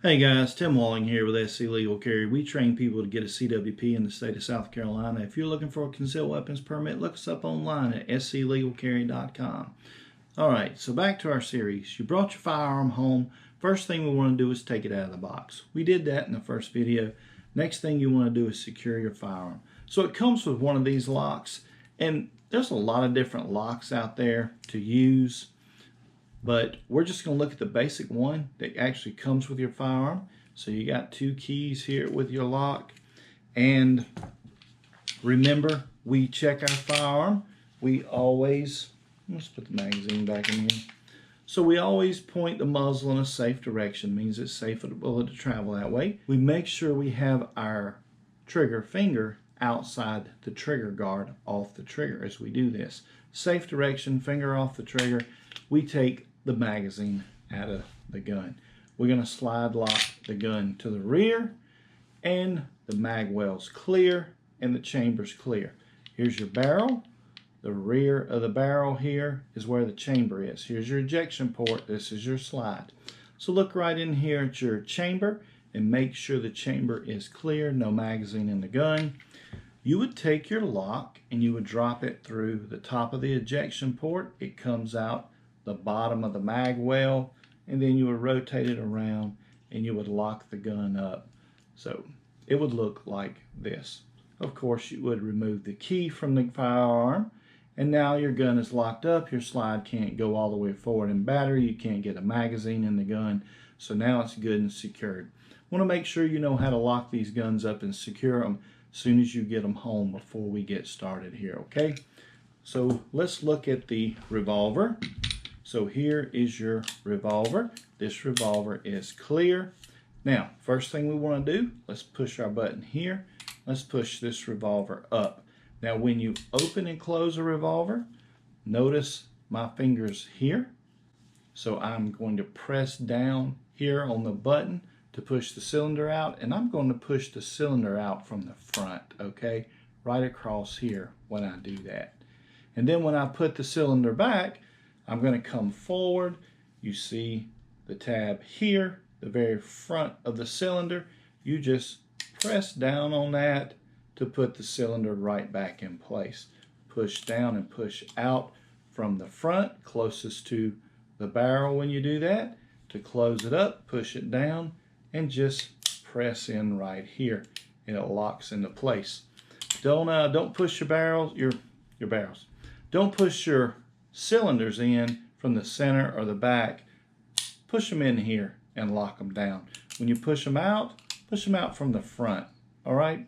Hey guys, Tim Walling here with SC Legal Carry. We train people to get a CWP in the state of South Carolina. If you're looking for a concealed weapons permit, look us up online at sclegalcarry.com. Alright, so back to our series. You brought your firearm home. First thing we want to do is take it out of the box. We did that in the first video. Next thing you want to do is secure your firearm. So it comes with one of these locks, and there's a lot of different locks out there to use. But we're just going to look at the basic one that actually comes with your firearm. So you got two keys here with your lock. And remember, we check our firearm. We always, let's put the magazine back in here. So we always point the muzzle in a safe direction. Means it's safe for the bullet to travel that way. We make sure we have our trigger finger outside the trigger guard off the trigger as we do this. Safe direction, finger off the trigger. We take the magazine out of the gun. We're going to slide lock the gun to the rear, and the mag well's clear and the chamber's clear. Here's your barrel. The rear of the barrel here is where the chamber is. Here's your ejection port. This is your slide. So look right in here at your chamber and make sure the chamber is clear, no magazine in the gun. You would take your lock and you would drop it through the top of the ejection port. It comes out the bottom of the mag well, and then you would rotate it around and you would lock the gun up. So it would look like this. Of course, you would remove the key from the firearm, and now your gun is locked up. Your slide can't go all the way forward in battery. You can't get a magazine in the gun. So now it's good and secured. Want to make sure you know how to lock these guns up and secure them as soon as you get them home before we get started here, okay? So let's look at the revolver. So here is your revolver. This revolver is clear. Now, first thing we want to do, let's push our button here. Let's push this revolver up. Now, when you open and close a revolver, notice my fingers here. So I'm going to press down here on the button to push the cylinder out, and I'm going to push the cylinder out from the front, okay? Right across here when I do that. And then when I put the cylinder back, I'm going to come forward. You see the tab here, the very front of the cylinder. You just press down on that to put the cylinder right back in place. Push down and push out from the front, closest to the barrel when you do that. To close it up, push it down and just press in right here, and it locks into place. Don't push your barrels, your barrels. Don't push your cylinders in from the center or the back. Push them in here and lock them down. When you push them out from the front, all right,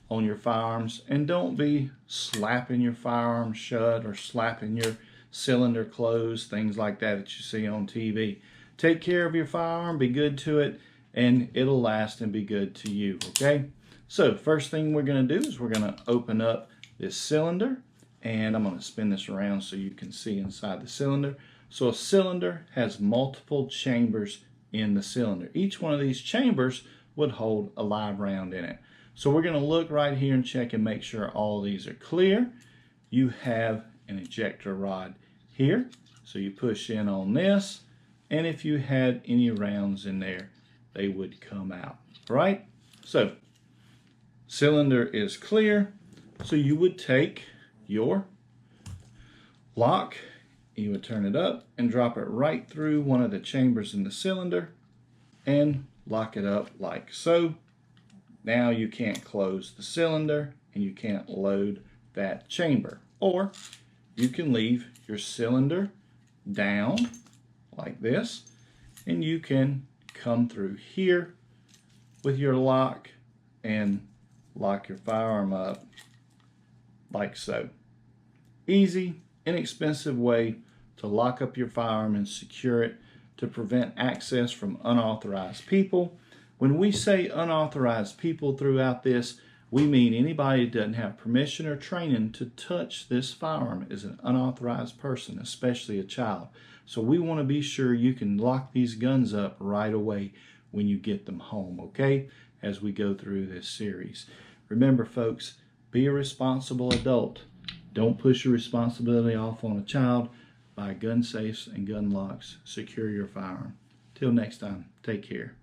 on your firearms. And don't be slapping your firearm shut or slapping your cylinder closed, things like that you see on TV. Take care of your firearm, be good to it, and it'll last and be good to you, okay? So first thing we're going to do is we're going to open up this cylinder. And I'm going to spin this around so you can see inside the cylinder. So a cylinder has multiple chambers in the cylinder. Each one of these chambers would hold a live round in it. So we're going to look right here and check and make sure all these are clear. You have an ejector rod here. So you push in on this, and if you had any rounds in there, they would come out. All right? So cylinder is clear. So you would take your lock, you would turn it up and drop it right through one of the chambers in the cylinder and lock it up like so. Now you can't close the cylinder and you can't load that chamber. Or you can leave your cylinder down like this, and you can come through here with your lock and lock your firearm up like so. Easy, inexpensive way to lock up your firearm and secure it to prevent access from unauthorized people. When we say unauthorized people throughout this, we mean anybody that doesn't have permission or training to touch this firearm is an unauthorized person, especially a child. So we want to be sure you can lock these guns up right away when you get them home, okay? As we go through this series. Remember, folks, be a responsible adult. Don't push your responsibility off on a child. Buy gun safes and gun locks. Secure your firearm. Till next time, take care.